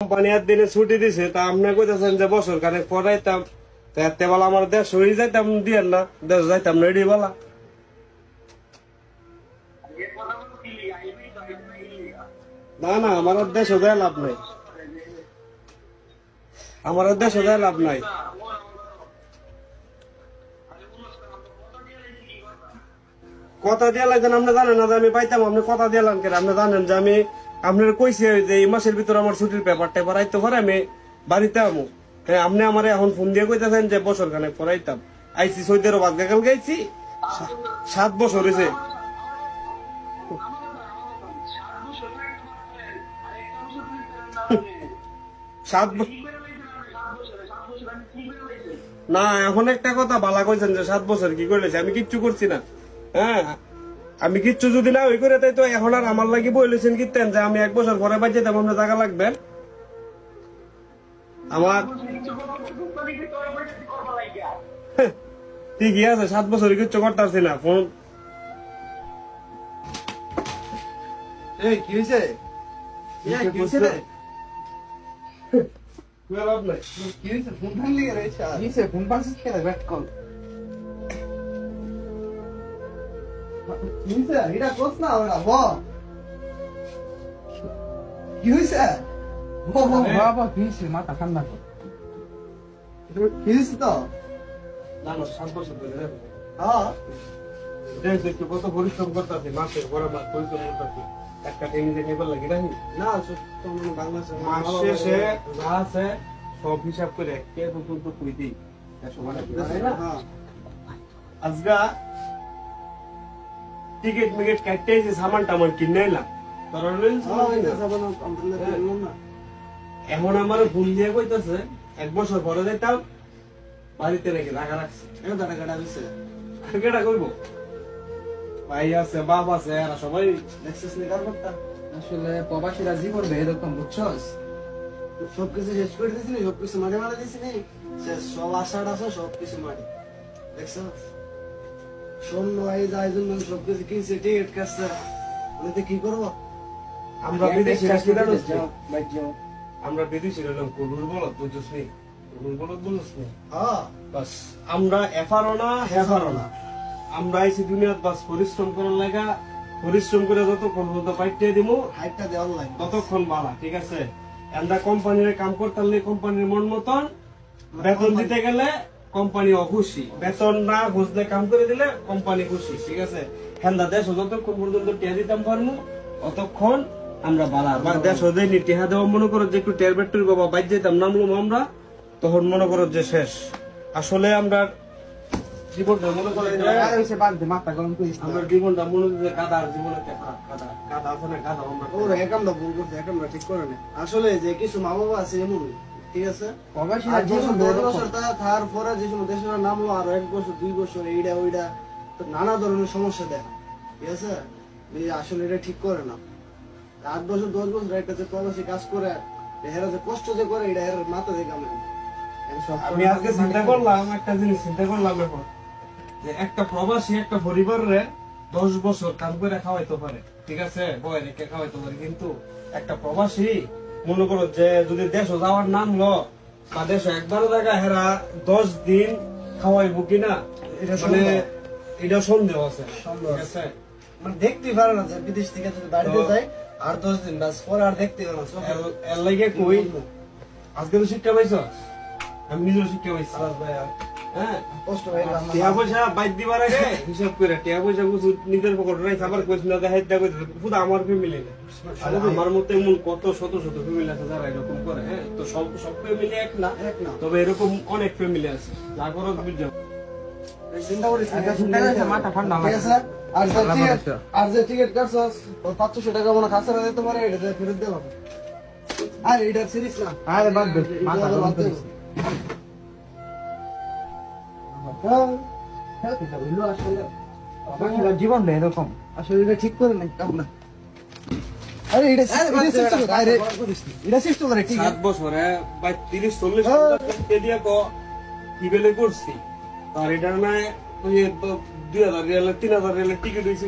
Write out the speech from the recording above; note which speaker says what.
Speaker 1: Company আর দিনে ছুটি দিছে, তা আপনি কইতেছেন যে বছর খানেক পড়াইতাম, তো এতে বেলা আমার দেশ হয়ে যাইতাম দিয়েন না, দেশ যাইতাম না এডি বেলা। না না, আমার দেশে দেয় লাভ নাই, আমার দেশে দেয় লাভ নাই। কথা দিয়ে লাগতেন আপনি জানেন না যে আমি পাইতাম, আপনি কথা দিয়ে লান কেন? আপনি জানেন যে আমি আপনার কইছি যে এই মাসের ভিতরে আমার ছুটির পেপার টেপার আইতে পারে, আমি বাড়িতে আমু। আপনি আমার এখন ফোন দিয়ে কইতেছেন যে বছর খানেক পড়াইতাম। আইসি সৌদিরও বাজগাকাল গাইছি, 7 বছর হয়েছে। 7 না, এখন একটা কথা বালা কইছেন যে 7 বছর কি করলেছে, আমি কিচ্ছু করছি না। হ্যাঁ, আমি কিচ্ছু যদি না ওই করে তাই তো এখন আর আমার লাগি বলেছেন কিতেন যে আমি 1 বছর পরে বাজে তেমন টাকা লাগবে আমার। ঠিকই আছে, 7 বছর কিচ্ছু করতেছি না। ফোন
Speaker 2: কি হয়েছে? ফোন ভাঙলি রয়েছে, ফোন পাচ্ছিস কেন? ব্যাট কল এটা করছ না ওরা ব কি হয়েছে? বাবা কি হয়েছে? মাথা ঠান্ডা কর। কি হয়েছে তো?
Speaker 1: না না, 7 বছর ধরে
Speaker 2: হ্যাঁ
Speaker 1: দেখতে কত পরিশ্রম করতেছি, মাসের পরে মাস পরিশ্রম করতেছি একটা টেনিসে নেবার লাগে নাকি
Speaker 2: না, বাংলাদেশে
Speaker 1: মাস শেষে যা আছে সব হিসাব করে কে নতুন তো কই দিই আজগা টিকিট মিকেট কাটতে যে সামান টামান কিনে এলাম। এখন আমার ভুল দিয়ে কইতেছে 1 বছর পরে যাইতাম, বাড়িতে নাকি রাখা রাখছে। কেটা করবো? ভাই আছে, বাপ আছে, এরা সবাই
Speaker 2: দেখছিস নি কার কথা? আসলে প্রবাসীরা জীবন এরকম, বুঝছস? সবকিছু শেষ করে দিছিনি, সবকিছু মারি মারা দিছিনি, শেষ সব আশা টাশা সবকিছু মারি। দেখছস শূন্য এই যায় জন্য সবকিছু কিনছে, টিকিট কাটছে, কি করবো?
Speaker 1: আমরা বিদেশি আমরা বিদেশি রইলাম কুলুর বলত, বুঝছিস নি? কুলুর বলত বুঝছিস নি? বাস আমরা এফারো না হেফারো না, আমরা আইছি দুনিয়াত বাস পরিশ্রম করার লাগা। পরিশ্রম করে যতক্ষণ পর্যন্ত পাইতে দিব
Speaker 2: হাইটটা দেওয়ার লাগে
Speaker 1: ততক্ষণ বালা, ঠিক আছে? আমরা কোম্পানির কাম করতে হলে কোম্পানির মন মতন বেতন দিতে গেলে কোম্পানি অখুশি, বেতন না বুঝলে কাম করে দিলে কোম্পানি খুশি, ঠিক আছে? হেন্দা দেশ যতক্ষণ পর্যন্ত টিয়া দিতাম পারবো অতক্ষণ আমরা বালা। বা দেশ হদেনি টিহা দেওয়া মনে করো যে একটু টের বেটুর বাবা বাইর যেতাম নামলাম আমরা, তখন মনে করো যে শেষ। আসলে আমরা জীবনটা মনে করে
Speaker 2: মাথা গরম করিস,
Speaker 1: আমরা জীবনটা মনে করি কাদার জীবনে কাদা আছে না, কাদা
Speaker 2: ওরা একামটা ভুল করছে, একামটা ঠিক করে না। আসলে যে কিছু মা বাবা আছে এমন, ঠিক আছে? তারপরে যে সময় দেশের নামলো আরো 1 বছর 2 বছর এইটা ওইটা তো নানা ধরনের সমস্যা দেয়, ঠিক আছে? আসলে এটা ঠিক করে না। 8 বছর 10 বছর একটা যে প্রবাসী কাজ করে এরা যে কষ্ট যে করে এটা এর মাথা দেখে
Speaker 1: আমি আজকে চিন্তা করলাম, একটা জিনিস চিন্তা করলাম এখন যে একটা প্রবাসী একটা পরিবারের 10 বছর কাম করে খাওয়াইতে পারে, ঠিক আছে? বয় রেখে খাওয়াইতে পারে, কিন্তু একটা প্রবাসী মনে করো যে যদি দেশ যাওয়ার নাম লো বা দেশ একবার জায়গা হেরা 10 দিন খাওয়াইবো কিনা মানে এটা সন্দেহ আছে, ঠিক আছে?
Speaker 2: মানে দেখতেই পারে না যে বিদেশ থেকে যদি বাড়িতে যায় আর 10 দিন বাস পরে আর দেখতে পারে না।
Speaker 1: এর লাগে কই আজকে তো শিক্ষা পাইছ, আমি নিজেও শিক্ষা পাইছি। হ্যাঁ,
Speaker 2: কষ্ট হয় না।
Speaker 1: টিয়া পয়সা বাইর দিবার আগে হিসাব করে টিয়া পয়সা কিছু নিজের পকেটে রাখছে, আবার কইছ না দেখাই দেখা কইছে শুধু আমার ফ্যামিলি না, আমার মতো এমন কত শত শত ফ্যামিলি আছে যারা এরকম করে। হ্যাঁ, তো সব ফ্যামিলি এক না, তবে এরকম অনেক ফ্যামিলি আছে। তারপরে বুঝছো
Speaker 2: চিন্তা করিস মাথা ঠান্ডা আছে। আর যে টিকিট কাটছস 500 টাকা মনে খাসা দিতে পারে, এটা ফেরত দেব। আর এটা সিরিজ না, আরে বাদ দে, মাথা গরম করিস। জীবন এরকম, আসলে এটা ঠিক করে নাই আমরা। আরে এটা সিস্টেম করে ঠিক
Speaker 1: 7 বছরে বা 30-40 দিয়া কি বেলে করছি, তার এটা না 2000 রিয়াল 3000 রিয়ালের টিকিট হয়েছে,